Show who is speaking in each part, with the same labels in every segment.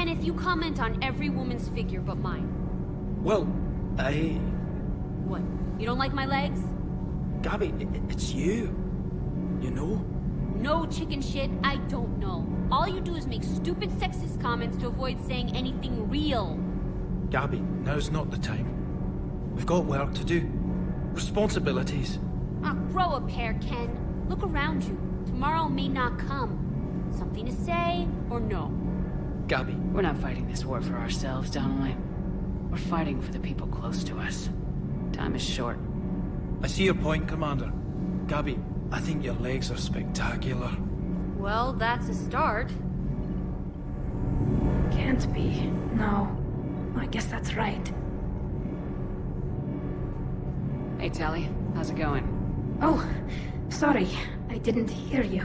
Speaker 1: Kenneth, you comment on every woman's figure but mine.
Speaker 2: Well,
Speaker 1: What? You don't like my legs?
Speaker 2: Gabby, it's you. You know?
Speaker 1: No chicken shit, I don't know. All you do is make stupid sexist comments to avoid saying anything real.
Speaker 2: Gabby, now's not the time. We've got work to do. Responsibilities.
Speaker 1: Ah, grow a pair, Ken. Look around you. Tomorrow may not come. Something to say, or no?
Speaker 2: Gabby.
Speaker 3: We're not fighting this war for ourselves, Donnelly. We're fighting for the people close to us. Time is short.
Speaker 2: I see your point, Commander. Gabby, I think your legs are spectacular.
Speaker 1: Well, that's a start.
Speaker 4: Can't be. No. I guess that's right.
Speaker 3: Hey, Tally. How's it going?
Speaker 4: Oh, sorry. I didn't hear you.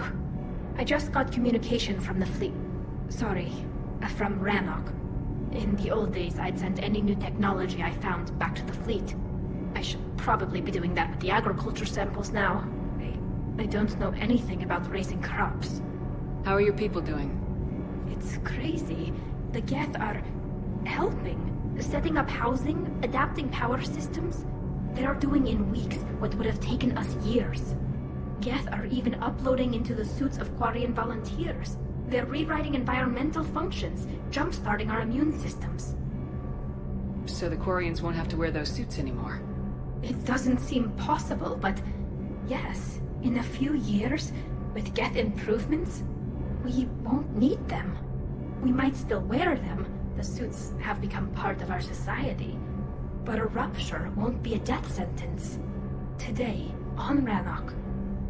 Speaker 4: I just got communication from the fleet. Sorry. From Rannoch. In the old days, I'd send any new technology I found back to the fleet. I should probably be doing that with the agriculture samples now. I don't know anything about raising crops.
Speaker 3: How are your people doing?
Speaker 4: It's crazy. The Geth are helping. Setting up housing, adapting power systems. They are doing in weeks what would have taken us years. Geth are even uploading into the suits of Quarian volunteers. They're rewriting environmental functions, jump-starting our immune systems.
Speaker 3: So the Quarians won't have to wear those suits anymore?
Speaker 4: It doesn't seem possible, but yes, in a few years, with Geth improvements, we won't need them. We might still wear them. The suits have become part of our society. But a rupture won't be a death sentence. Today, on Rannoch,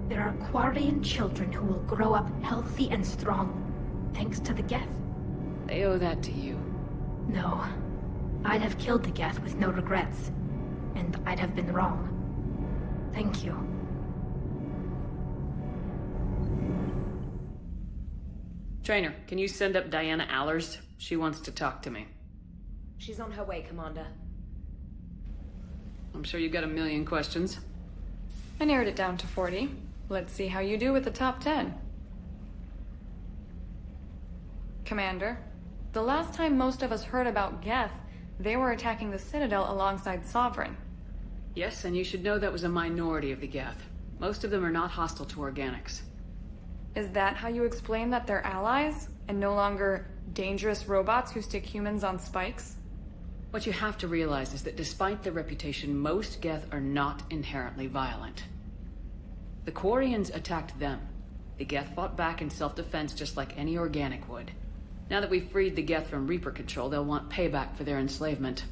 Speaker 4: there are Quarian children who will grow up healthy and strong, thanks to the Geth.
Speaker 3: They owe that to you.
Speaker 4: No. I'd have killed the Geth with no regrets. And I'd have been wrong. Thank you.
Speaker 3: Trainer, can you send up Diana Allers? She wants to talk to me.
Speaker 5: She's on her way, Commander.
Speaker 3: I'm sure you've got a million questions.
Speaker 6: I narrowed it down to 40. Let's see how you do with the top 10. Commander, the last time most of us heard about Geth, they were attacking the Citadel alongside Sovereign.
Speaker 3: Yes, and you should know that was a minority of the Geth. Most of them are not hostile to organics.
Speaker 6: Is that how you explain that they're allies, and no longer dangerous robots who stick humans on spikes?
Speaker 3: What you have to realize is that despite their reputation, most Geth are not inherently violent. The Quarians attacked them. The Geth fought back in self-defense just like any organic would. Now that we've freed the Geth from Reaper control, they'll want payback for their enslavement.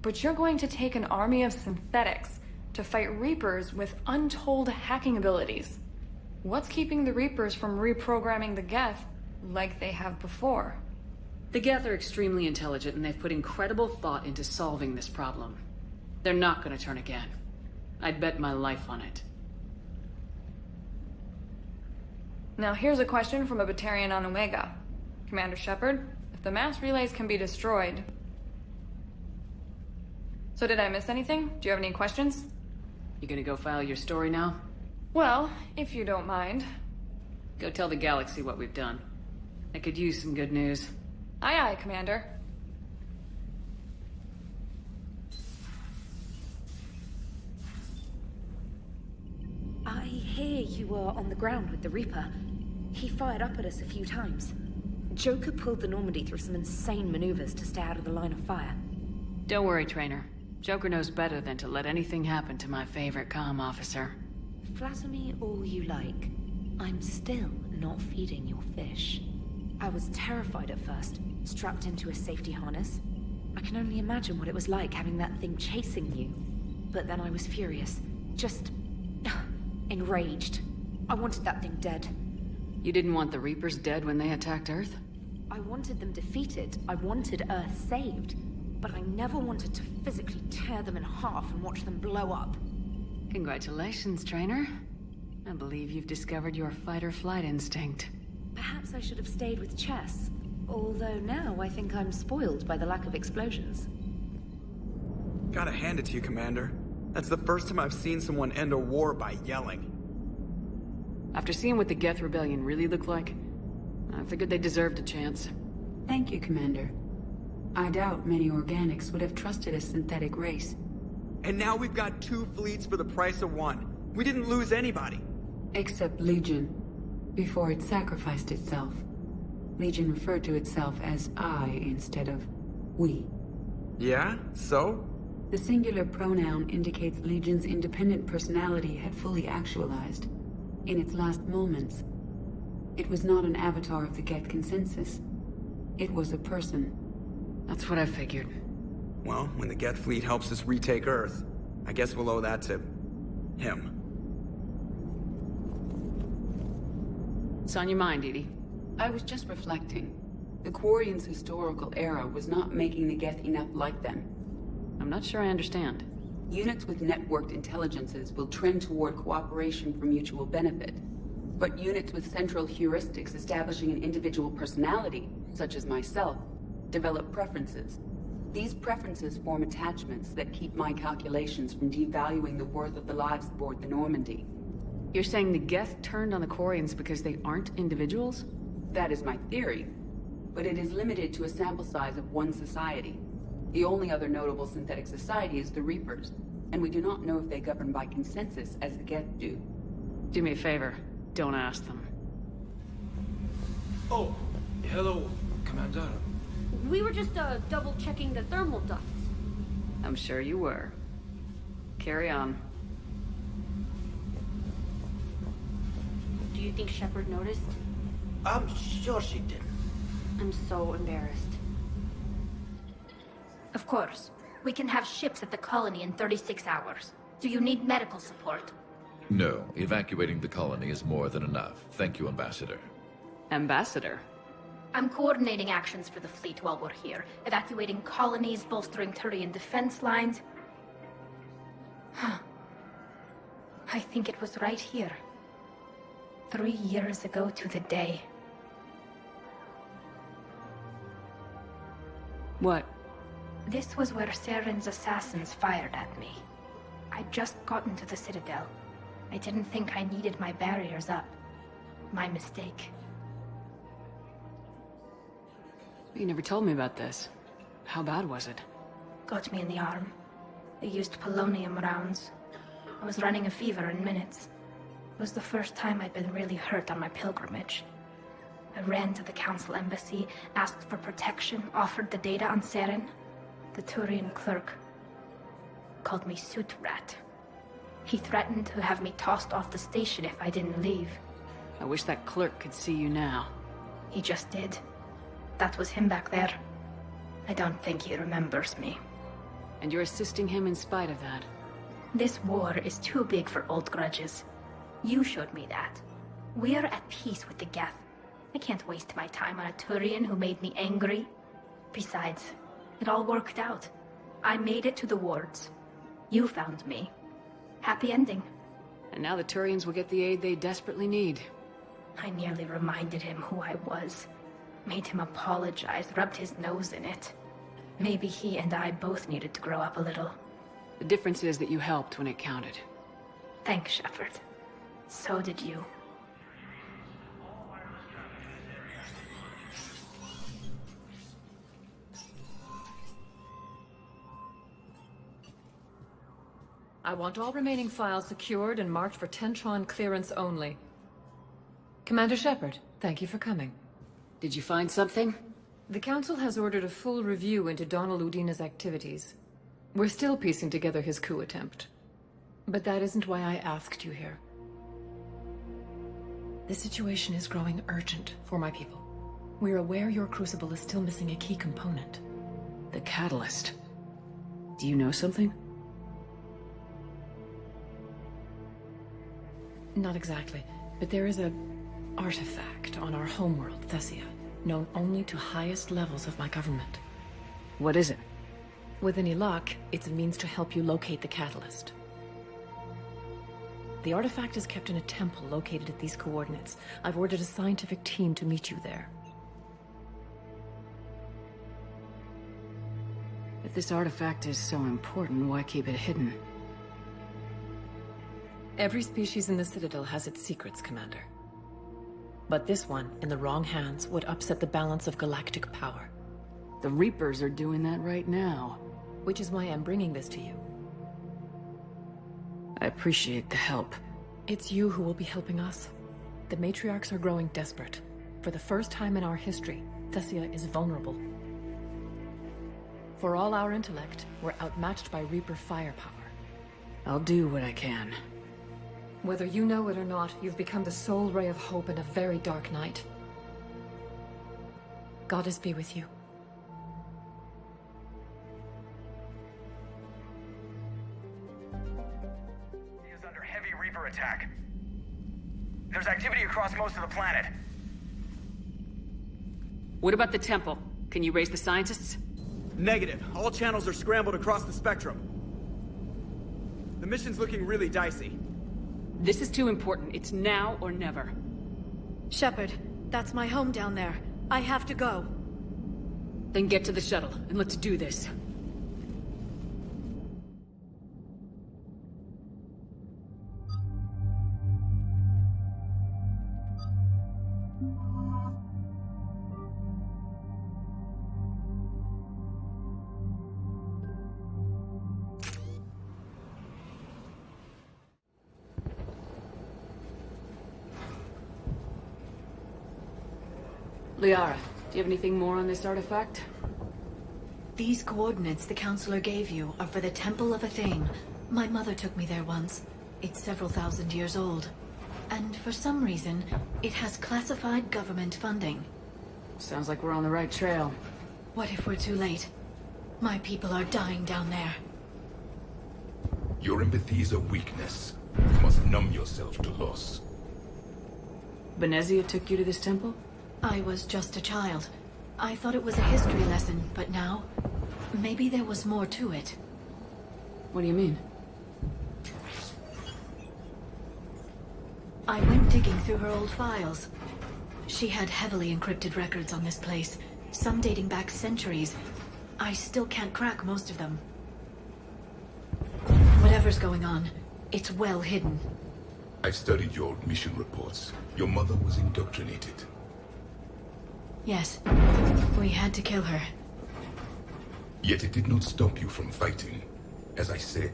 Speaker 6: But you're going to take an army of synthetics to fight Reapers with untold hacking abilities. What's keeping the Reapers from reprogramming the Geth like they have before?
Speaker 3: The Geth are extremely intelligent, and they've put incredible thought into solving this problem. They're not going to turn again. I'd bet my life on it.
Speaker 6: Now here's a question from a Batarian on Omega. Commander Shepard, if the mass relays can be destroyed... So did I miss anything? Do you have any questions?
Speaker 3: You gonna go file your story now?
Speaker 6: Well, if you don't mind.
Speaker 3: Go tell the galaxy what we've done. I could use some good news.
Speaker 6: Aye aye, Commander.
Speaker 5: I hear you were on the ground with the Reaper. He fired up at us a few times. Joker pulled the Normandy through some insane maneuvers to stay out of the line of fire.
Speaker 3: Don't worry, Trainer. Joker knows better than to let anything happen to my favorite comm officer.
Speaker 5: Flatter me all you like. I'm still not feeding your fish. I was terrified at first, strapped into a safety harness. I can only imagine what it was like having that thing chasing you. But then I was furious. Just... enraged. I wanted that thing dead.
Speaker 3: You didn't want the Reapers dead when they attacked Earth?
Speaker 5: I wanted them defeated. I wanted Earth saved. But I never wanted to physically tear them in half and watch them blow up.
Speaker 3: Congratulations, Trainer. I believe you've discovered your fight-or-flight instinct.
Speaker 5: Perhaps I should have stayed with chess. Although now I think I'm spoiled by the lack of explosions.
Speaker 7: Gotta hand it to you, Commander. That's the first time I've seen someone end a war by yelling.
Speaker 3: After seeing what the Geth Rebellion really looked like, I figured they deserved a chance.
Speaker 8: Thank you, Commander. I doubt many organics would have trusted a synthetic race.
Speaker 7: And now we've got 2 fleets for the price of 1. We didn't lose anybody.
Speaker 8: Except Legion. Before it sacrificed itself. Legion referred to itself as I instead of we.
Speaker 7: Yeah? So?
Speaker 8: The singular pronoun indicates Legion's independent personality had fully actualized. In its last moments. It was not an avatar of the Geth consensus. It was a person.
Speaker 3: That's what I figured.
Speaker 7: Well, when the Geth fleet helps us retake Earth, I guess we'll owe that to... him.
Speaker 3: What's on your mind, EDI?
Speaker 8: I was just reflecting. The Quarians' historical era was not making the Geth enough like them.
Speaker 3: I'm not sure I understand.
Speaker 8: Units with networked intelligences will trend toward cooperation for mutual benefit. But units with central heuristics establishing an individual personality, such as myself, develop preferences. These preferences form attachments that keep my calculations from devaluing the worth of the lives aboard the Normandy.
Speaker 3: You're saying the Geth turned on the Quarians because they aren't individuals?
Speaker 8: That is my theory, but it is limited to a sample size of one society. The only other notable synthetic society is the Reapers, and we do not know if they govern by consensus as the Geth do.
Speaker 3: Do me a favor, don't ask them.
Speaker 2: Oh, hello, Commander.
Speaker 1: We were just double-checking the thermal ducts.
Speaker 3: I'm sure you were. Carry on.
Speaker 1: Do you think Shepard noticed?
Speaker 2: I'm sure she did.
Speaker 1: I'm so embarrassed.
Speaker 4: Of course. We can have ships at the colony in 36 hours. Do you need medical support?
Speaker 9: No, evacuating the colony is more than enough. Thank you, Ambassador.
Speaker 3: Ambassador?
Speaker 4: I'm coordinating actions for the fleet while we're here. Evacuating colonies, bolstering Turian defense lines. I think it was right here. 3 years ago to the day.
Speaker 3: What?
Speaker 4: This was where Saren's assassins fired at me. I'd just gotten to the Citadel. I didn't think I needed my barriers up. My mistake.
Speaker 3: You never told me about this. How bad was it?
Speaker 4: Got me in the arm. They used polonium rounds. I was running a fever in minutes. It was the first time I'd been really hurt on my pilgrimage. I ran to the Council embassy, asked for protection, offered the data on Saren. The Turian clerk called me Suit Rat. He threatened to have me tossed off the station if I didn't leave.
Speaker 3: I wish that clerk could see you now.
Speaker 4: He just did. That was him back there. I don't think he remembers me.
Speaker 3: And you're assisting him in spite of that.
Speaker 4: This war is too big for old grudges. You showed me that. We're at peace with the Geth. I can't waste my time on a Turian who made me angry. Besides, it all worked out. I made it to the wards. You found me. Happy ending.
Speaker 3: And now the Turians will get the aid they desperately need.
Speaker 4: I nearly reminded him who I was. Made him apologize, rubbed his nose in it. Maybe he and I both needed to grow up a little.
Speaker 3: The difference is that you helped when it counted.
Speaker 4: Thanks, Shepard. So did you.
Speaker 10: I want all remaining files secured and marked for Tentron clearance only. Commander Shepard, thank you for coming.
Speaker 3: Did you find something?
Speaker 10: The Council has ordered a full review into Donald Udina's activities. We're still piecing together his coup attempt. But that isn't why I asked you here. The situation is growing urgent for my people. We're aware your Crucible is still missing a key component.
Speaker 3: The catalyst. Do you know something?
Speaker 10: Not exactly, but there is a artifact on our homeworld, Thessia, known only to highest levels of my government.
Speaker 3: What is it?
Speaker 10: With any luck, it's a means to help you locate the catalyst. The artifact is kept in a temple located at these coordinates. I've ordered a scientific team to meet you there.
Speaker 3: If this artifact is so important, why keep it hidden?
Speaker 10: Every species in the Citadel has its secrets, Commander. But this one, in the wrong hands, would upset the balance of galactic power.
Speaker 3: The Reapers are doing that right now.
Speaker 10: Which is why I'm bringing this to you.
Speaker 3: I appreciate the help.
Speaker 10: It's you who will be helping us. The Matriarchs are growing desperate. For the first time in our history, Thessia is vulnerable. For all our intellect, we're outmatched by Reaper firepower.
Speaker 3: I'll do what I can.
Speaker 10: Whether you know it or not, you've become the sole ray of hope in a very dark night. Goddess be with you.
Speaker 11: He is under heavy Reaper attack. There's activity across most of the planet.
Speaker 3: What about the temple? Can you raise the scientists?
Speaker 7: Negative. All channels are scrambled across the spectrum. The mission's looking really dicey.
Speaker 3: This is too important. It's now or never.
Speaker 12: Shepard, that's my home down there. I have to go.
Speaker 3: Then get to the shuttle, and let's do this. Liara, do you have anything more on this artifact?
Speaker 12: These coordinates the Counselor gave you are for the Temple of Athame. My mother took me there once. It's several thousand years old. And for some reason, it has classified government funding.
Speaker 3: Sounds like we're on the right trail.
Speaker 12: What if we're too late? My people are dying down there.
Speaker 13: Your empathy is a weakness. You must numb yourself to loss.
Speaker 3: Benezia took you to this temple?
Speaker 12: I was just a child. I thought it was a history lesson, but now... maybe there was more to it.
Speaker 3: What do you mean?
Speaker 12: I went digging through her old files. She had heavily encrypted records on this place, some dating back centuries. I still can't crack most of them. Whatever's going on, it's well hidden.
Speaker 13: I've studied your old mission reports. Your mother was indoctrinated.
Speaker 12: Yes, we had to kill her.
Speaker 13: Yet it did not stop you from fighting. As I said,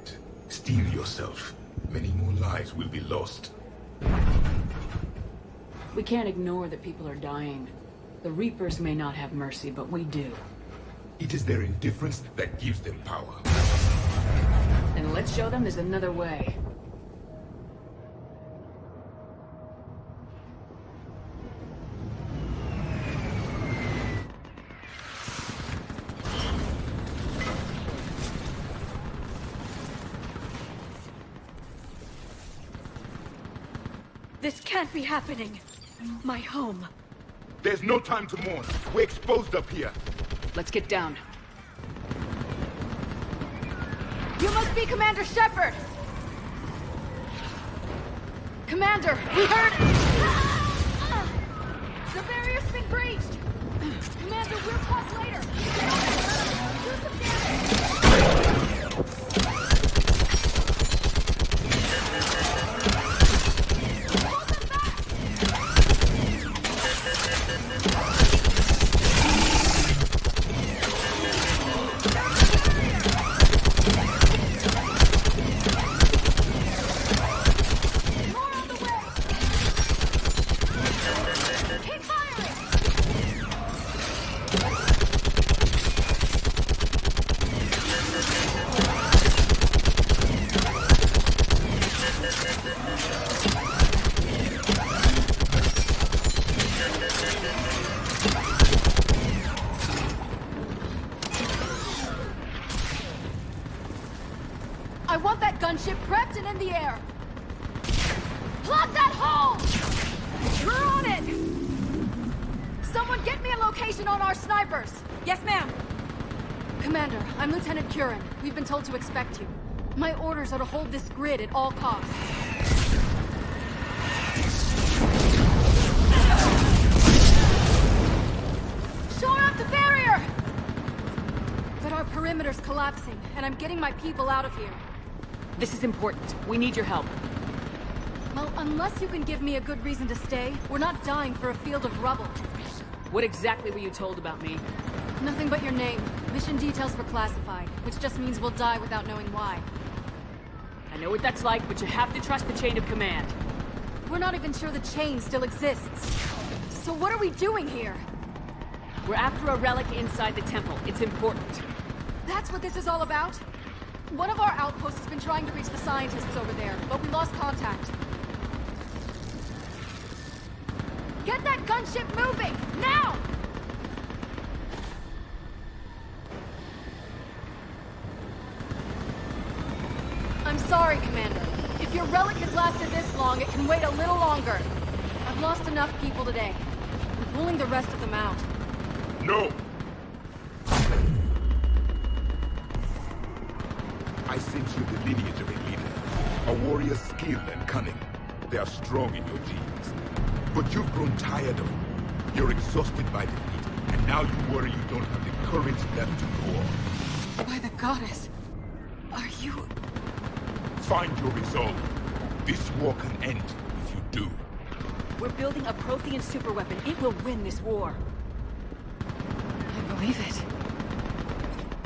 Speaker 13: steel yourself. Many more lives will be lost.
Speaker 3: We can't ignore that people are dying. The Reapers may not have mercy, but we do.
Speaker 13: It is their indifference that gives them power.
Speaker 3: Then let's show them there's another way.
Speaker 12: This can't be happening. My home.
Speaker 13: There's no time to mourn. We're exposed up here.
Speaker 3: Let's get down.
Speaker 12: You must be Commander Shepard! Commander, we heard... The barrier's been breached! Commander, we'll talk later! Do some damage! I want that gunship prepped and in the air! Plug that hole! We're on it! Someone get me a location on our snipers! Yes, ma'am! Commander, I'm Lieutenant Curran. We've been told to expect you. My orders are to hold this grid at all costs. Shore up the barrier! But our perimeter's collapsing, and I'm getting my people out of here.
Speaker 3: This is important. We need your help.
Speaker 12: Well, unless you can give me a good reason to stay, we're not dying for a field of rubble.
Speaker 3: What exactly were you told about me?
Speaker 12: Nothing but your name. Mission details were classified, which just means we'll die without knowing why.
Speaker 3: I know what that's like, but you have to trust the chain of command.
Speaker 12: We're not even sure the chain still exists. So what are we doing here?
Speaker 3: We're after a relic inside the temple. It's important.
Speaker 12: That's what this is all about? One of our outposts has been trying to reach the scientists over there, but we lost contact. Get that gunship moving! Now! I'm sorry, Commander. If your relic has lasted this long, it can wait a little longer. I've lost enough people today. I'm pulling the rest of them out.
Speaker 13: No! I sense you the lineage of a leader. A warrior's skill and cunning. They are strong in your genes. But you've grown tired of war. You're exhausted by defeat, and now you worry you don't have the courage left to go on.
Speaker 12: By the goddess, are you...
Speaker 13: Find your resolve. This war can end if you do.
Speaker 3: We're building a Prothean superweapon. It will win this war.
Speaker 12: I believe it.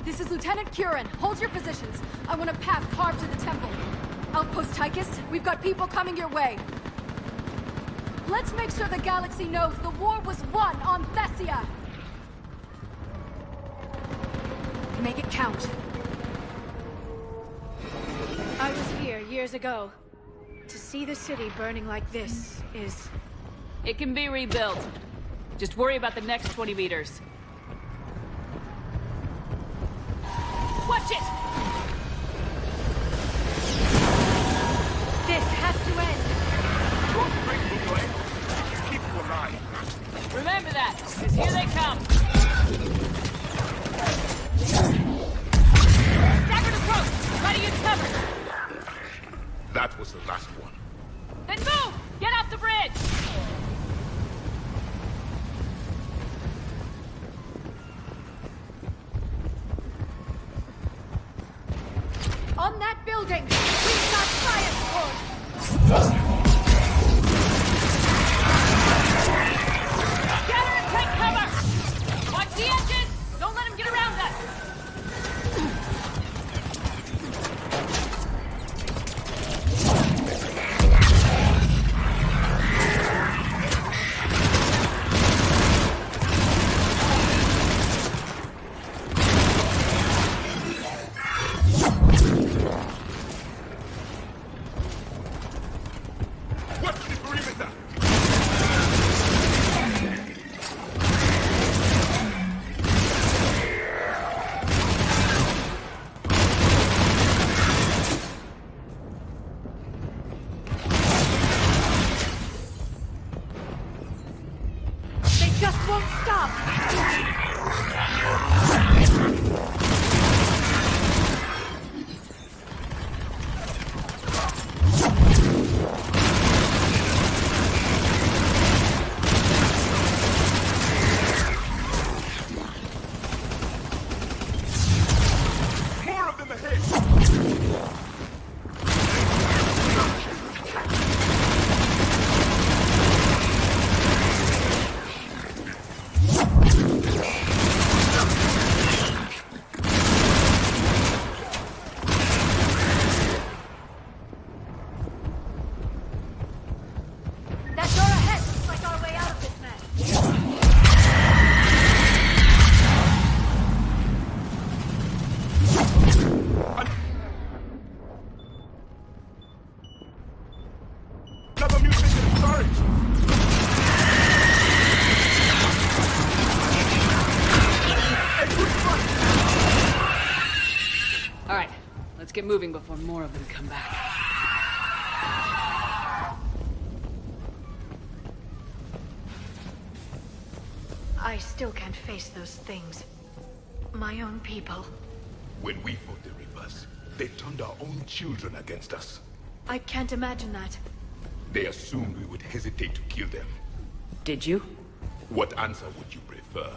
Speaker 12: This is Lieutenant Curran. Hold your positions. I want a path carved to the temple. Outpost Tychus, we've got people coming your way. Let's make sure the galaxy knows the war was won on Thessia! Make it count.
Speaker 14: I was here years ago. To see the city burning like this is...
Speaker 3: It can be rebuilt. Just worry about the next 20 meters. Watch it!
Speaker 14: This has to end!
Speaker 13: Don't break the way. Keep you alive.
Speaker 3: Remember that, because here they come. Staggered approach! Try to use cover!
Speaker 13: That was the last one.
Speaker 3: Then move! Get off the bridge!
Speaker 12: On that building! We've got science core!
Speaker 3: Gather and take cover! Watch the edges! Don't let him get around us! Let's get moving before more of them come back.
Speaker 14: I still can't face those things. My own people.
Speaker 13: When we fought the Reapers, they turned our own children against us.
Speaker 14: I can't imagine that.
Speaker 13: They assumed we would hesitate to kill them.
Speaker 3: Did you?
Speaker 13: What answer would you prefer?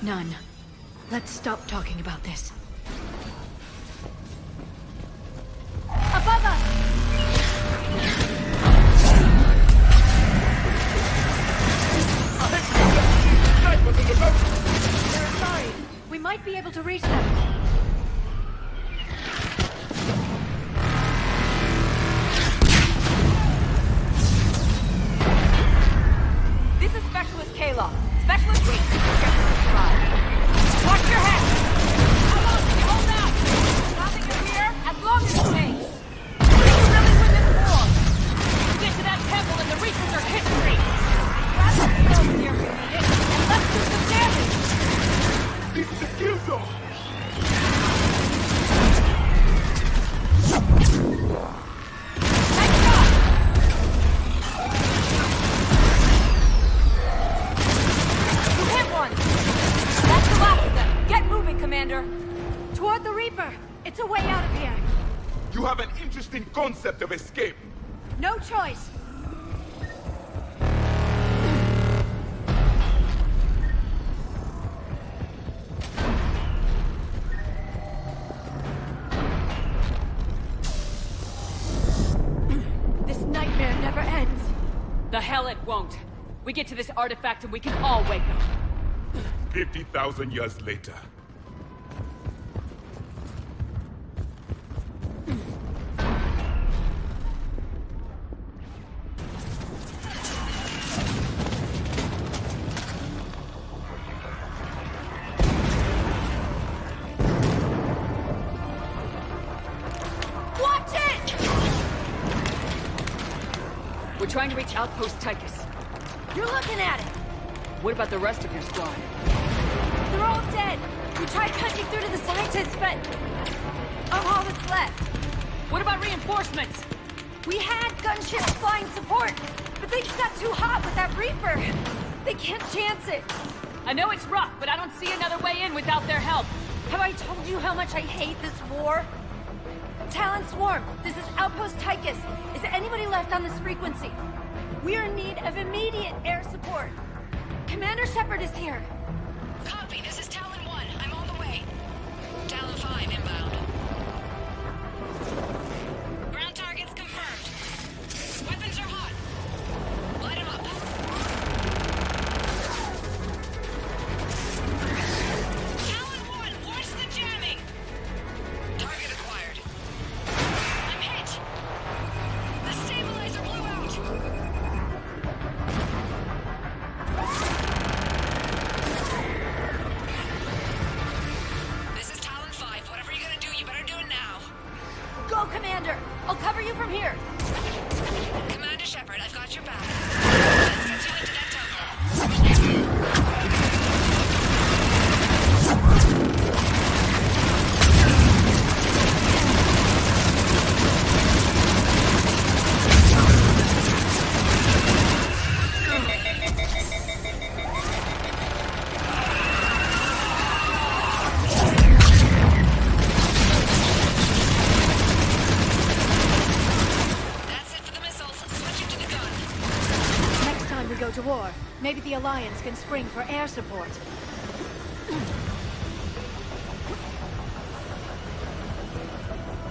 Speaker 14: None. Let's stop talking about this.
Speaker 12: Above us!
Speaker 14: might be able to reach them.
Speaker 12: This is Specialist Kayla. Specialist Reese. Watch your head! How long can you hold out? Nothing in here, as long as it takes. Can you really win this war? Get to that temple and the Reapers are history. Grab the field here if you need it, and let's do some damage!
Speaker 13: This is the kill zone!
Speaker 12: Nice shot! You hit one! That's the last of them. Get moving, Commander.
Speaker 14: Toward the Reaper. It's a way out of here.
Speaker 13: You have an interesting concept of escape.
Speaker 14: No choice. This nightmare never ends.
Speaker 12: The hell it won't. We get to this artifact and we can all wake up.
Speaker 13: 50,000 years later.
Speaker 12: Watch it! We're trying to reach Outpost Tychus.
Speaker 14: You're looking at it.
Speaker 12: What about the rest of your squad?
Speaker 14: They're all dead. We tried punching through to the scientists, but I'm all that's left.
Speaker 12: What about reinforcements?
Speaker 14: We had gunships flying support, but they just got too hot with that Reaper. They can't chance it.
Speaker 12: I know it's rough, but I don't see another way in without their help.
Speaker 14: Have I told you how much I hate this war? Talon Swarm, this is Outpost Tychus. Is there anybody left on this frequency? We're in need of immediate air support. Commander Shepard is here.
Speaker 5: Copy, this is Talon 1. I'm on the way. Talon 5 inbound. Ground targets confirmed. Weapons are hot. Light them up. Talon 1, watch the jamming. Target acquired. I'm hit. The stabilizer blew out. This is Talon 5. Whatever you're gonna do, you better do it now.
Speaker 14: Go, Commander! I'll cover you from here.
Speaker 5: Commander Shepard, I've got your back. Let's get you into that That's it for the missiles. Switch to the gun.
Speaker 14: Next time we go to war, maybe the Alliance can spring for air support.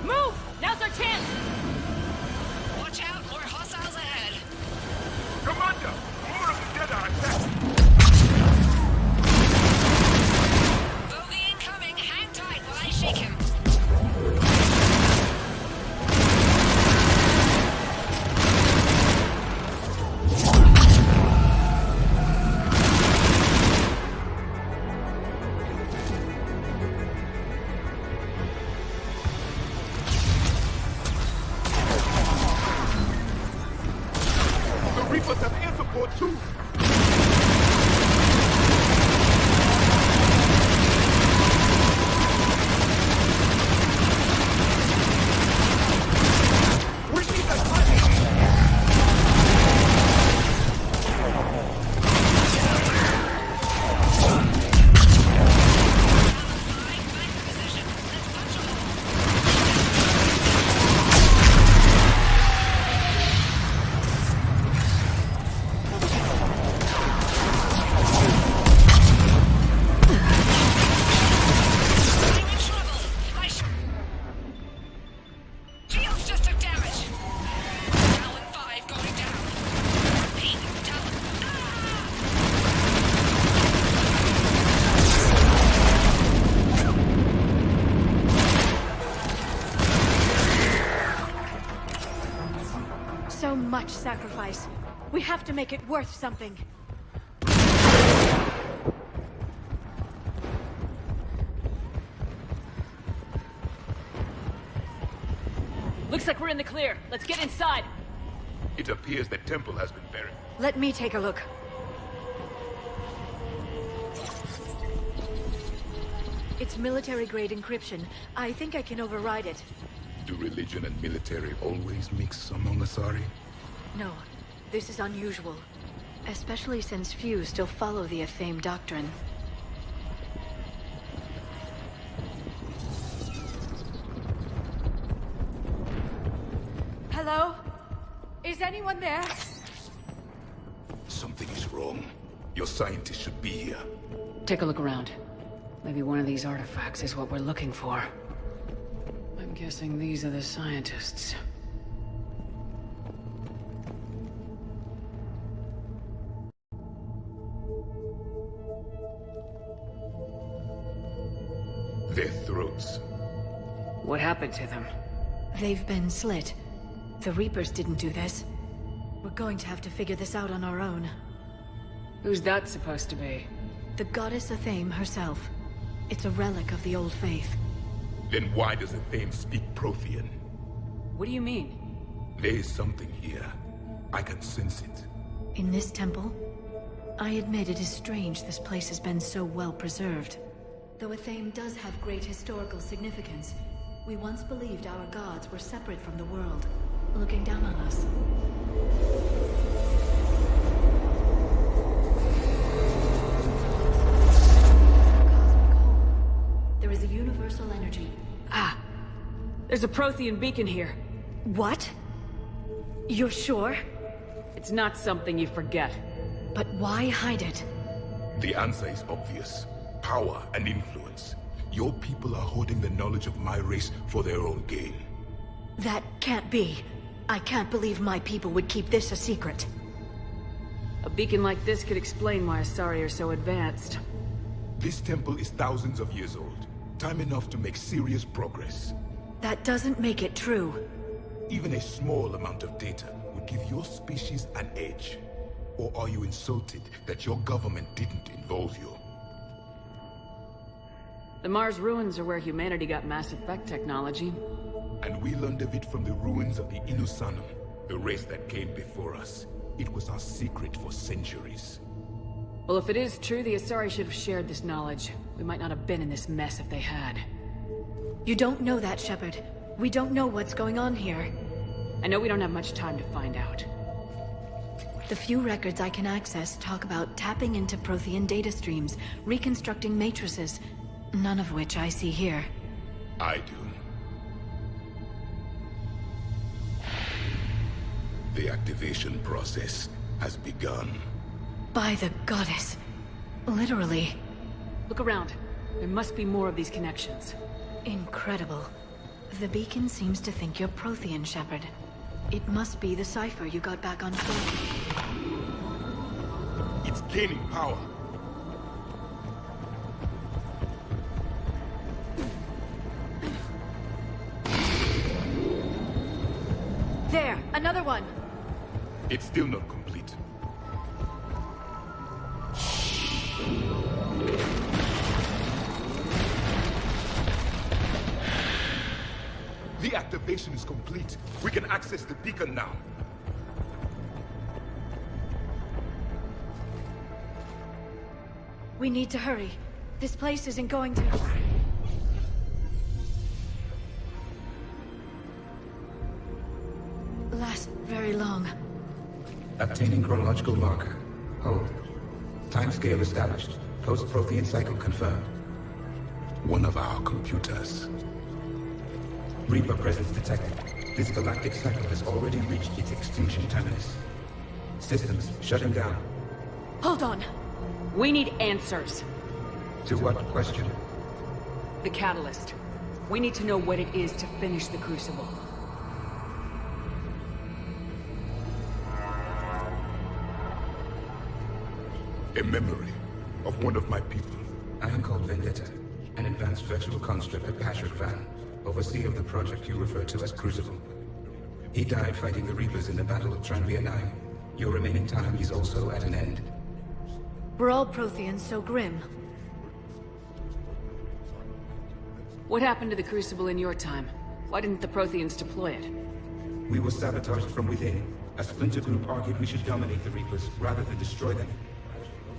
Speaker 12: Move! Now's our chance!
Speaker 5: Watch out, more hostiles ahead.
Speaker 13: Commander, more of the dead are attacked.
Speaker 5: Bogey incoming. Hang tight while I shake him.
Speaker 14: much sacrifice. We have to make it worth something.
Speaker 3: Looks like we're in the clear. Let's get inside.
Speaker 13: It appears the temple has been buried.
Speaker 14: Let me take a look. It's military-grade encryption. I think I can override it.
Speaker 13: Do religion and military always mix among Asari?
Speaker 14: No, this is unusual. Especially since few still follow the Athame doctrine.
Speaker 12: Hello? Is anyone there?
Speaker 13: Something is wrong. Your scientists should be here.
Speaker 3: Take a look around. Maybe one of these artifacts is what we're looking for. I'm guessing these are the scientists.
Speaker 13: Their throats.
Speaker 3: What happened to them?
Speaker 14: They've been slit. The Reapers didn't do this. We're going to have to figure this out on our own.
Speaker 3: Who's that supposed to be?
Speaker 14: The goddess Athame herself. It's a relic of the old faith.
Speaker 13: Then why does Athame speak Prothean?
Speaker 3: What do you mean?
Speaker 13: There is something here. I can sense it.
Speaker 14: In this temple? I admit it is strange this place has been so well preserved. Though Athame does have great historical significance, we once believed our gods were separate from the world, looking down on us. There is a universal energy.
Speaker 3: Ah! There's a Prothean beacon here.
Speaker 14: What? You're sure?
Speaker 3: It's not something you forget.
Speaker 14: But why hide it?
Speaker 13: The answer is obvious. Power and influence. Your people are hoarding the knowledge of my race for their own gain.
Speaker 14: That can't be. I can't believe my people would keep this a secret.
Speaker 3: A beacon like this could explain why Asari are so advanced.
Speaker 13: This temple is thousands of years old. Time enough to make serious progress.
Speaker 14: That doesn't make it true.
Speaker 13: Even a small amount of data would give your species an edge. Or are you insulted that your government didn't involve you?
Speaker 3: The Mars ruins are where humanity got Mass Effect technology.
Speaker 13: And we learned of it from the ruins of the Inusanum, the race that came before us. It was our secret for centuries.
Speaker 3: Well, if it is true, the Asari should have shared this knowledge. We might not have been in this mess if they had.
Speaker 14: You don't know that, Shepard. We don't know what's going on here.
Speaker 3: I know we don't have much time to find out.
Speaker 14: The few records I can access talk about tapping into Prothean data streams, reconstructing matrices, none of which I see here.
Speaker 13: I do. The activation process has begun.
Speaker 14: By the goddess. Literally.
Speaker 3: Look around. There must be more of these connections.
Speaker 14: Incredible. The beacon seems to think you're Prothean, Shepard. It must be the cipher you got back on shore.
Speaker 13: It's gaining power.
Speaker 14: There! Another one!
Speaker 13: It's still not complete. The activation is complete. We can access the beacon now.
Speaker 14: We need to hurry. This place isn't going to... last very long.
Speaker 15: Obtaining chronological marker. Hold. Timescale established. Post-Prothean cycle confirmed.
Speaker 13: One of our computers.
Speaker 15: Reaper presence detected. This galactic cycle has already reached its extinction terminus. Systems shutting down.
Speaker 14: Hold on.
Speaker 3: We need answers.
Speaker 15: To what question?
Speaker 3: The catalyst. We need to know what it is to finish the Crucible.
Speaker 13: A memory of one of my people.
Speaker 15: I am called Vendetta, an advanced virtual construct at Patrick Van, overseer of the project you refer to as Crucible. He died fighting the Reapers in the Battle of Tranvia 9. Your remaining time is also at an end.
Speaker 14: Were all Protheans so grim?
Speaker 3: What happened to the Crucible in your time? Why didn't the Protheans deploy it?
Speaker 15: We were sabotaged from within. A splinter group argued we should dominate the Reapers rather than destroy them.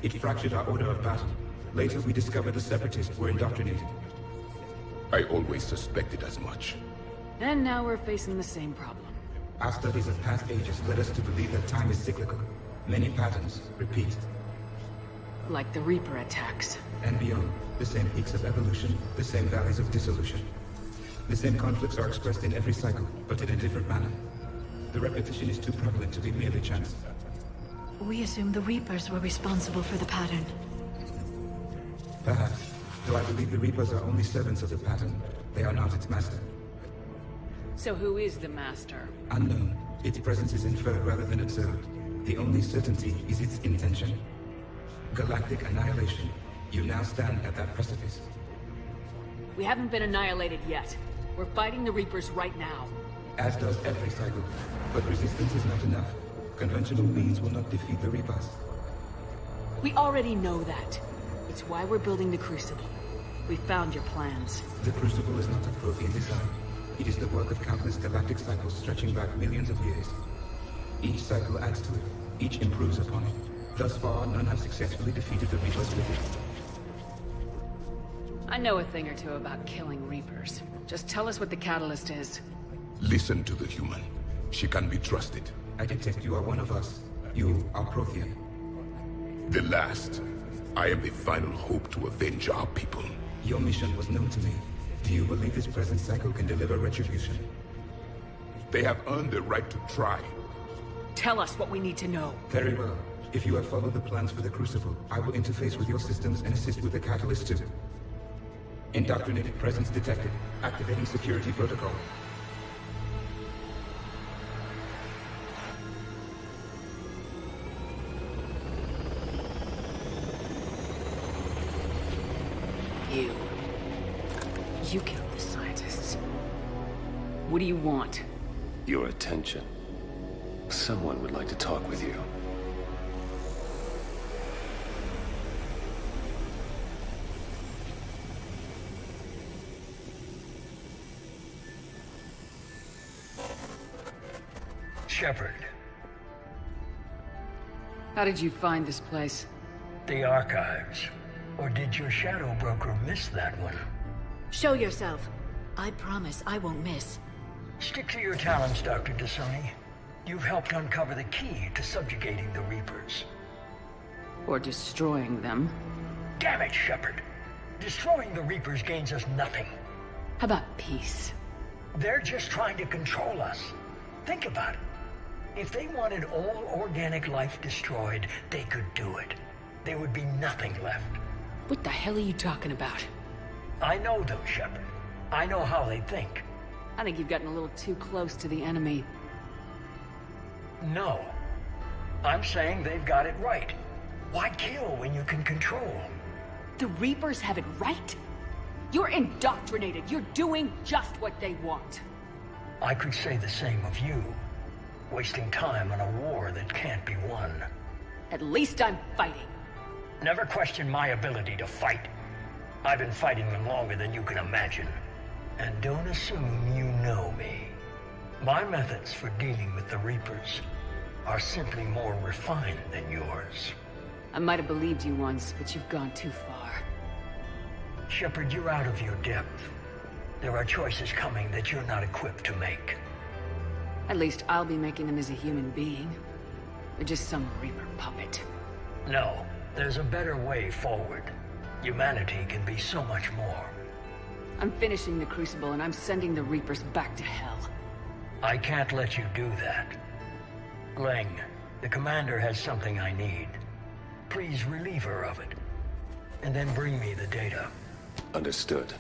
Speaker 15: It fractured our order of battle. Later, we discovered the Separatists were indoctrinated.
Speaker 13: I always suspected as much.
Speaker 3: And now we're facing the same problem.
Speaker 15: Our studies of past ages led us to believe that time is cyclical. Many patterns repeat.
Speaker 3: Like the Reaper attacks.
Speaker 15: And beyond, the same peaks of evolution, the same valleys of dissolution. The same conflicts are expressed in every cycle, but in a different manner. The repetition is too prevalent to be merely chance.
Speaker 14: We assumed the Reapers were responsible for the pattern.
Speaker 15: Perhaps, though I believe the Reapers are only servants of the pattern. They are not its master.
Speaker 3: So who is the Master?
Speaker 15: Unknown. Its presence is inferred rather than observed. The only certainty is its intention. Galactic annihilation. You now stand at that precipice.
Speaker 3: We haven't been annihilated yet. We're fighting the Reapers right now.
Speaker 15: As does every cycle. But resistance is not enough. Conventional means will not defeat the Reapers.
Speaker 3: We already know that. It's why we're building the Crucible. We found your plans.
Speaker 15: The Crucible is not a Prothean design. It is the work of countless galactic cycles stretching back millions of years. Each cycle adds to it. Each improves upon it. Thus far, none have successfully defeated the Reapers with it.
Speaker 3: I know a thing or two about killing Reapers. Just tell us what the catalyst is.
Speaker 13: Listen to the human. She can be trusted.
Speaker 15: I detect you are one of us. You are Prothean.
Speaker 13: The last. I am the final hope to avenge our people.
Speaker 15: Your mission was known to me. Do you believe this present cycle can deliver retribution?
Speaker 13: They have earned the right to try.
Speaker 3: Tell us what we need to know.
Speaker 15: Very well. If you have followed the plans for the Crucible, I will interface with your systems and assist with the catalyst too. Indoctrinated presence detected. Activating security protocol.
Speaker 3: You killed the scientists. What do you want?
Speaker 16: Your attention. Someone would like to talk with you.
Speaker 17: Shepard.
Speaker 3: How did you find this place?
Speaker 17: The archives. Or did your shadow broker miss that one?
Speaker 14: Show yourself. I promise I won't miss.
Speaker 17: Stick to your talents, Dr. T'Soni. You've helped uncover the key to subjugating the Reapers.
Speaker 3: Or destroying them.
Speaker 17: Damn it, Shepard. Destroying the Reapers gains us nothing.
Speaker 3: How about peace?
Speaker 17: They're just trying to control us. Think about it. If they wanted all organic life destroyed, they could do it. There would be nothing left.
Speaker 3: What the hell are you talking about?
Speaker 17: I know them, Shepard. I know how they think.
Speaker 3: I think you've gotten a little too close to the enemy.
Speaker 17: No. I'm saying they've got it right. Why kill when you can control?
Speaker 3: The Reapers have it right? You're indoctrinated. You're doing just what they want.
Speaker 17: I could say the same of you. Wasting time on a war that can't be won.
Speaker 3: At least I'm fighting.
Speaker 17: Never question my ability to fight. I've been fighting them longer than you can imagine. And don't assume you know me. My methods for dealing with the Reapers are simply more refined than yours.
Speaker 3: I might have believed you once, but you've gone too far.
Speaker 17: Shepard, you're out of your depth. There are choices coming that you're not equipped to make.
Speaker 3: At least I'll be making them as a human being. Or just some Reaper puppet.
Speaker 17: No, there's a better way forward. Humanity can be so much more.
Speaker 3: I'm finishing the Crucible and I'm sending the Reapers back to hell.
Speaker 17: I can't let you do that. Leng, the commander has something I need. Please relieve her of it. And then bring me the data.
Speaker 16: Understood.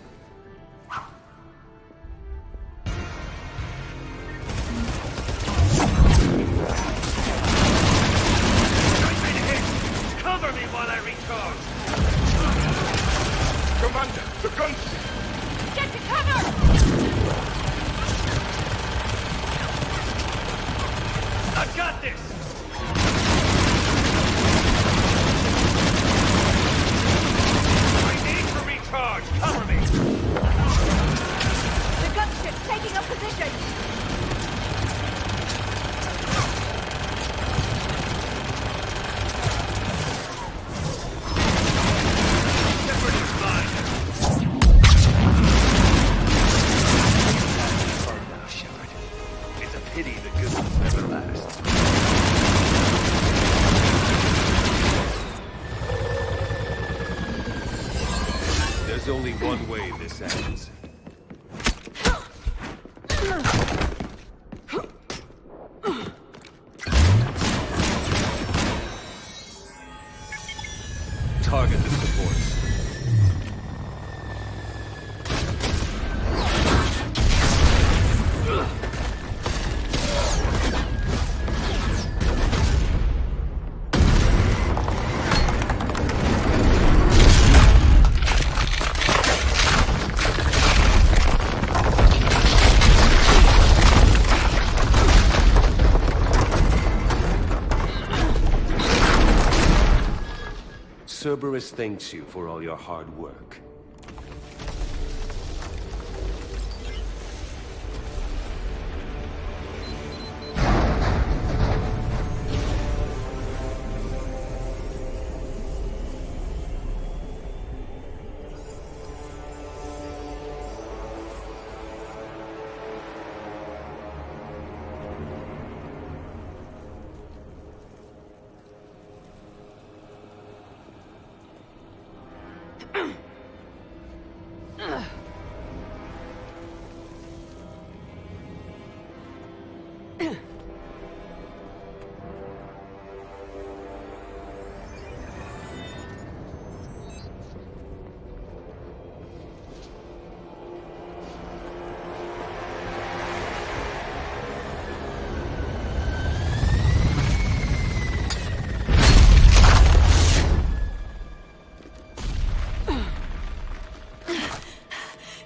Speaker 11: Cover me while I recharge!
Speaker 13: Commander, the gunship!
Speaker 14: Get to cover!
Speaker 11: I've got this! I need to recharge! Cover me!
Speaker 14: The gunship's taking up position!
Speaker 11: Shepard is mine! Hard now, Shepard. It's a pity the good ones never last.
Speaker 16: There's only one way this ends. Target the supports. Cerberus thanks you for all your hard work.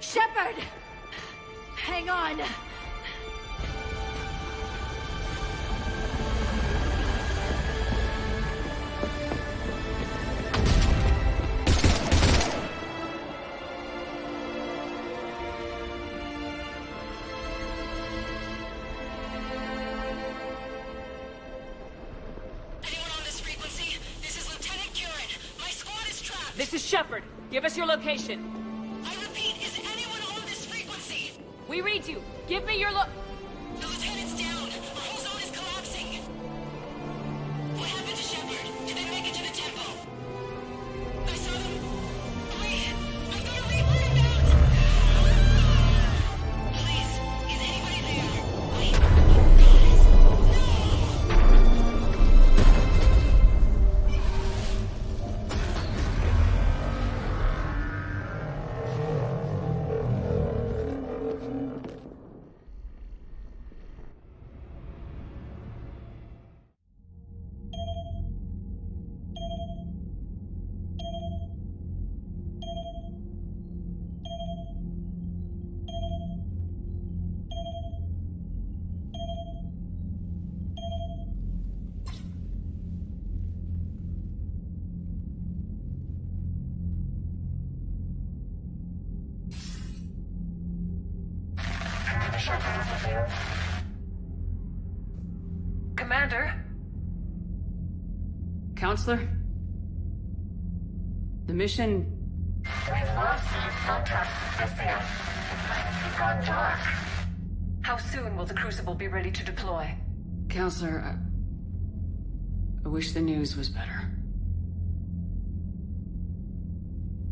Speaker 14: Shepard! Hang on!
Speaker 3: This is Shepard. Give us your location. We read you. Give me your
Speaker 18: The lieutenant's down. Our whole zone is collapsing. What happened to Shepard? Did they make it to the temple? I saw them. Wait! I thought a Reaper inbound! Please, is anybody there? Wait, guys,
Speaker 6: Commander?
Speaker 3: Counselor? The mission...
Speaker 19: We've lost contact with Thessia. It's gone dark.
Speaker 6: How soon will the Crucible be ready to deploy?
Speaker 3: Counselor, I wish the news was better.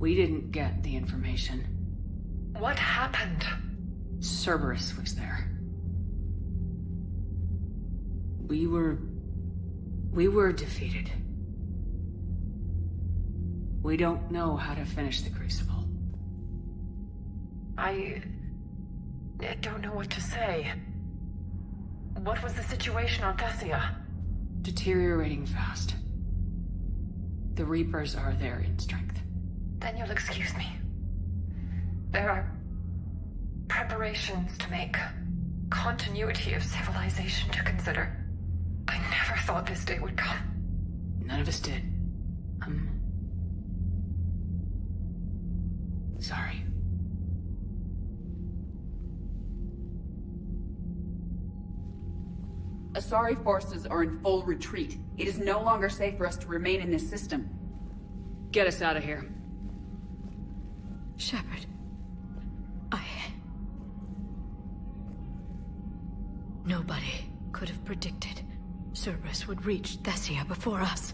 Speaker 3: We didn't get the information.
Speaker 6: What happened?
Speaker 3: Cerberus was there. We were defeated. We don't know how to finish the Crucible.
Speaker 6: I don't know what to say. What was the situation on Thessia?
Speaker 3: Deteriorating fast. The Reapers are there in strength.
Speaker 6: Then you'll excuse me. There are preparations to make, continuity of civilization to consider. I never thought this day would come.
Speaker 3: None of us did. Sorry.
Speaker 8: Asari forces are in full retreat. It is no longer safe for us to remain in this system.
Speaker 3: Get us out of here.
Speaker 14: Shepard. Nobody could have predicted Cerberus would reach Thessia before us.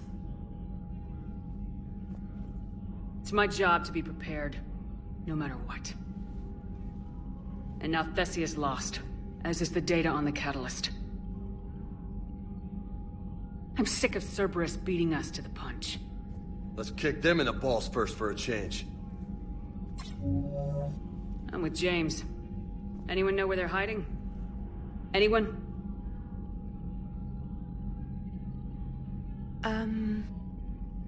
Speaker 3: It's my job to be prepared, no matter what. And now Thessia's lost, as is the data on the Catalyst. I'm sick of Cerberus beating us to the punch.
Speaker 20: Let's kick them in the balls first for a change.
Speaker 3: I'm with James. Anyone know where they're hiding? Anyone?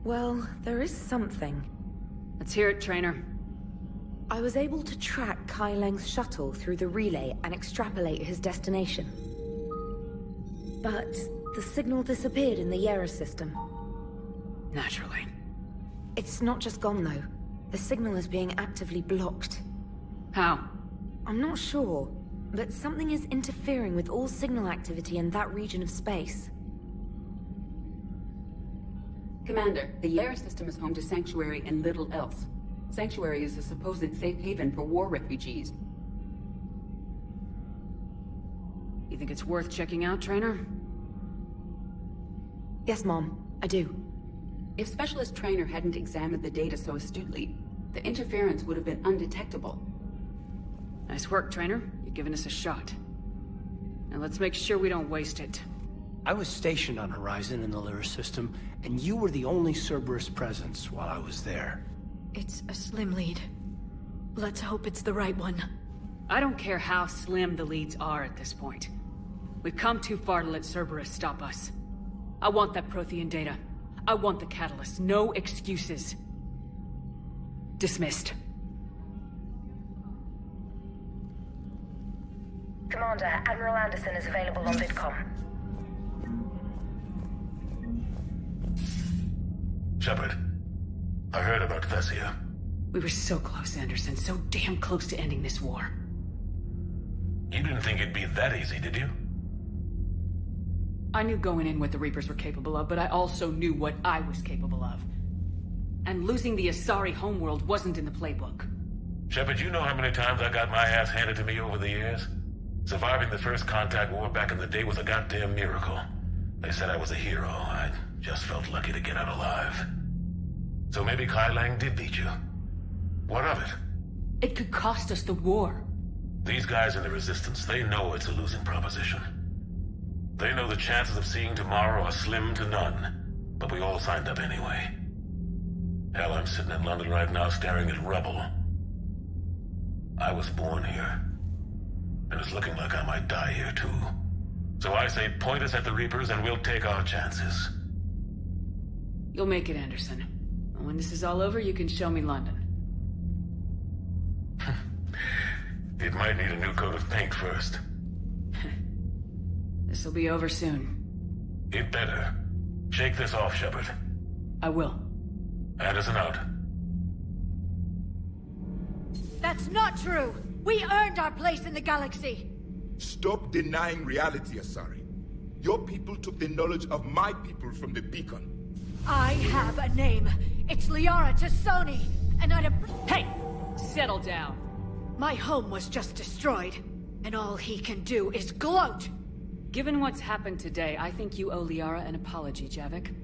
Speaker 5: Well, there is something.
Speaker 3: Let's hear it, Trainer.
Speaker 5: I was able to track Kai Leng's shuttle through the relay and extrapolate his destination. But the signal disappeared in the Yera system.
Speaker 3: Naturally.
Speaker 5: It's not just gone, though. The signal is being actively blocked.
Speaker 3: How?
Speaker 5: I'm not sure, but something is interfering with all signal activity in that region of space.
Speaker 8: Commander, the Yera system is home to Sanctuary and little else. Sanctuary is a supposed safe haven for war refugees.
Speaker 3: You think it's worth checking out, Trainer?
Speaker 5: Yes, Mom, I do.
Speaker 8: If Specialist Trainer hadn't examined the data so astutely, the interference would have been undetectable.
Speaker 3: Nice work, Trainer. You've given us a shot. Now let's make sure we don't waste it.
Speaker 2: I was stationed on Horizon in the Lyra system, and you were the only Cerberus presence while I was there.
Speaker 14: It's a slim lead. Let's hope it's the right one.
Speaker 3: I don't care how slim the leads are at this point. We've come too far to let Cerberus stop us. I want that Prothean data. I want the Catalyst. No excuses. Dismissed.
Speaker 21: Commander, Admiral Anderson is available on VidCom.
Speaker 22: Shepard, I heard about Thessia.
Speaker 3: We were so close, Anderson. So damn close to ending this war.
Speaker 22: You didn't think it'd be that easy, did you?
Speaker 3: I knew going in what the Reapers were capable of, but I also knew what I was capable of. And losing the Asari homeworld wasn't in the playbook.
Speaker 22: Shepard, you know how many times I got my ass handed to me over the years? Surviving the first contact war back in the day was a goddamn miracle. They said I was a hero. I just felt lucky to get out alive. So maybe Kai Lang did beat you. What of it?
Speaker 3: It could cost us the war.
Speaker 22: These guys in the Resistance, they know it's a losing proposition. They know the chances of seeing tomorrow are slim to none. But we all signed up anyway. Hell, I'm sitting in London right now staring at rubble. I was born here. And it's looking like I might die here too. So I say point us at the Reapers and we'll take our chances.
Speaker 3: You'll make it, Anderson. And when this is all over, you can show me London.
Speaker 22: It might need a new coat of paint first.
Speaker 3: This'll be over soon.
Speaker 22: It better. Shake this off, Shepard.
Speaker 3: I will.
Speaker 22: Anderson out.
Speaker 14: That's not true! We earned our place in the galaxy!
Speaker 13: Stop denying reality, Asari. Your people took the knowledge of my people from the beacon.
Speaker 14: I have a name. It's Liara Tassoni, and I'd
Speaker 3: Hey! Settle down.
Speaker 14: My home was just destroyed, and all he can do is gloat!
Speaker 3: Given what's happened today, I think you owe Liara an apology, Javik.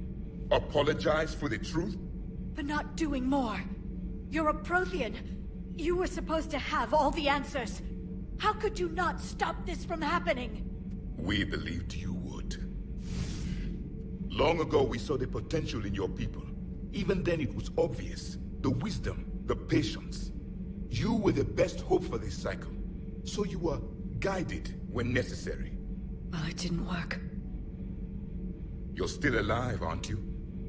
Speaker 13: Apologize for the truth?
Speaker 14: For not doing more. You're a Prothean. You were supposed to have all the answers. How could you not stop this from happening?
Speaker 13: We believed you would. Long ago, we saw the potential in your people. Even then, it was obvious. The wisdom, the patience. You were the best hope for this cycle. So you were guided when necessary.
Speaker 14: Well, it didn't work.
Speaker 13: You're still alive, aren't you?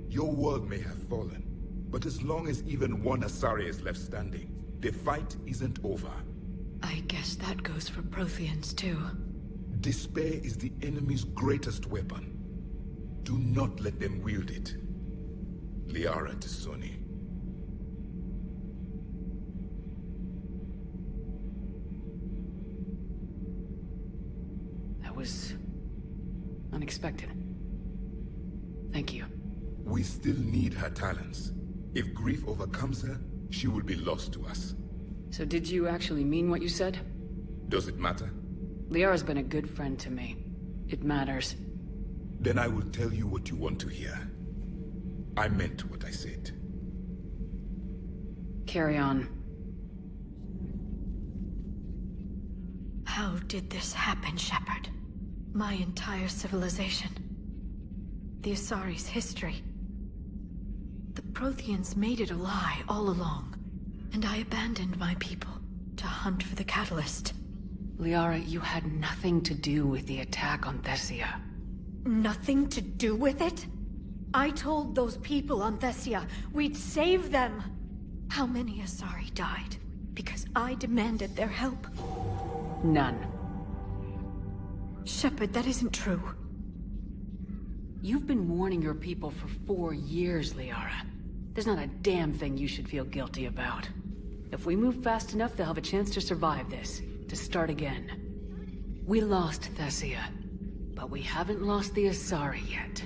Speaker 13: Your world may have fallen. But as long as even one Asari is left standing, the fight isn't over.
Speaker 14: I guess that goes for Protheans, too.
Speaker 13: Despair is the enemy's greatest weapon. Do not let them wield it. Liara T'Soni.
Speaker 3: That was unexpected. Thank you.
Speaker 13: We still need her talents. If grief overcomes her, she will be lost to us.
Speaker 3: So did you actually mean what you said?
Speaker 13: Does it matter?
Speaker 3: Liara's been a good friend to me. It matters.
Speaker 13: Then I will tell you what you want to hear. I meant what I said.
Speaker 3: Carry on.
Speaker 1: How did this happen, Shepard? My entire civilization. The Asari's history. The Protheans made it a lie all along, and I abandoned my people to hunt for the catalyst.
Speaker 3: Liara, you had nothing to do with the attack on Thessia.
Speaker 1: Nothing to do with it? I told those people on Thessia we'd save them. How many Asari died because I demanded their help?
Speaker 3: None.
Speaker 1: Shepard, that isn't true.
Speaker 3: You've been warning your people for 4 years, Liara. There's not a damn thing you should feel guilty about. If we move fast enough, they'll have a chance to survive this, to start again. We lost Thessia, but we haven't lost the Asari yet.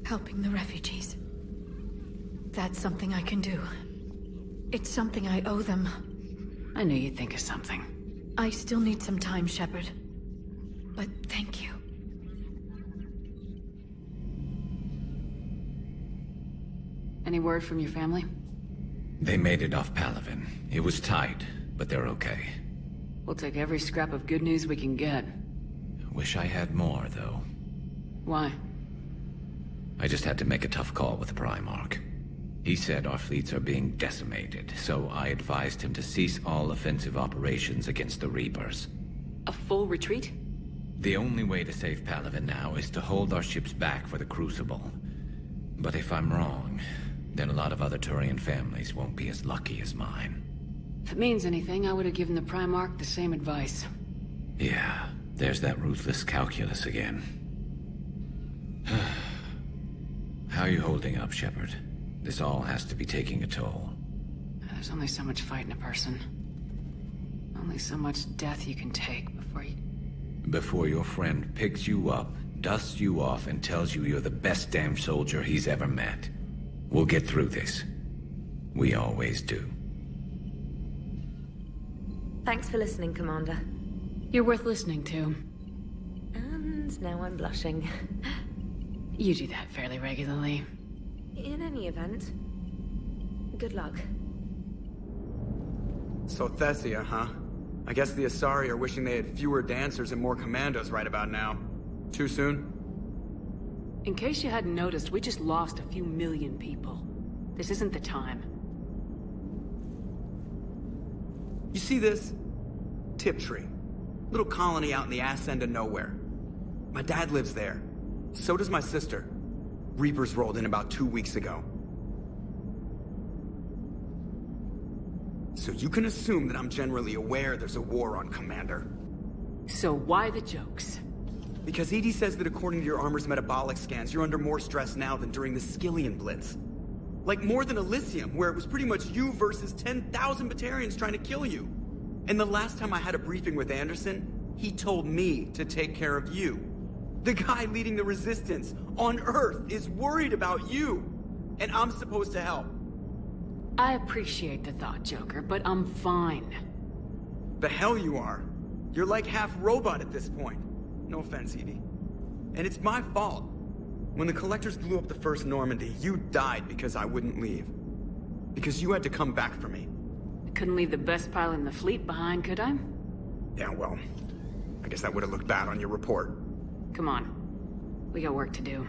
Speaker 1: Helping the refugees. That's something I can do. It's something I owe them.
Speaker 3: I knew you'd think of something.
Speaker 1: I still need some time, Shepard. But thank you.
Speaker 3: Any word from your family?
Speaker 9: They made it off Palaven. It was tight, but they're okay.
Speaker 3: We'll take every scrap of good news we can get.
Speaker 9: Wish I had more, though.
Speaker 3: Why?
Speaker 9: I just had to make a tough call with the Primarch. He said our fleets are being decimated, so I advised him to cease all offensive operations against the Reapers.
Speaker 3: A full retreat?
Speaker 9: The only way to save Palaven now is to hold our ships back for the Crucible. But if I'm wrong, then a lot of other Turian families won't be as lucky as mine.
Speaker 3: If it means anything, I would have given the Primarch the same advice.
Speaker 9: Yeah, there's that ruthless calculus again. How are you holding up, Shepard? This all has to be taking a toll.
Speaker 3: There's only so much fight in a person. Only so much death you can take
Speaker 9: before your friend picks you up, dusts you off, and tells you you're the best damn soldier he's ever met. We'll get through this. We always do.
Speaker 5: Thanks for listening, Commander.
Speaker 3: You're worth listening to.
Speaker 5: And now I'm blushing.
Speaker 3: You do that fairly regularly.
Speaker 5: In any event, good luck.
Speaker 7: So Thessia, huh? I guess the Asari are wishing they had fewer dancers and more commandos right about now. Too soon?
Speaker 3: In case you hadn't noticed, we just lost a few million people. This isn't the time.
Speaker 7: You see this? Tiptree. Little colony out in the ass end of nowhere. My dad lives there. So does my sister. Reapers rolled in about 2 weeks ago. So you can assume that I'm generally aware there's a war on, Commander.
Speaker 3: So why the jokes?
Speaker 7: Because EDI says that according to your armor's metabolic scans, you're under more stress now than during the Skillian Blitz. Like more than Elysium, where it was pretty much you versus 10,000 Batarians trying to kill you. And the last time I had a briefing with Anderson, he told me to take care of you. The guy leading the resistance on Earth is worried about you, and I'm supposed to help.
Speaker 3: I appreciate the thought, Joker, but I'm fine.
Speaker 7: The hell you are. You're like half robot at this point. No offense, EDI. And it's my fault. When the Collectors blew up the first Normandy, you died because I wouldn't leave. Because you had to come back for me.
Speaker 3: I couldn't leave the best pilot in the fleet behind, could I?
Speaker 7: Yeah, well, I guess that would have looked bad on your report.
Speaker 3: Come on. We got work to do.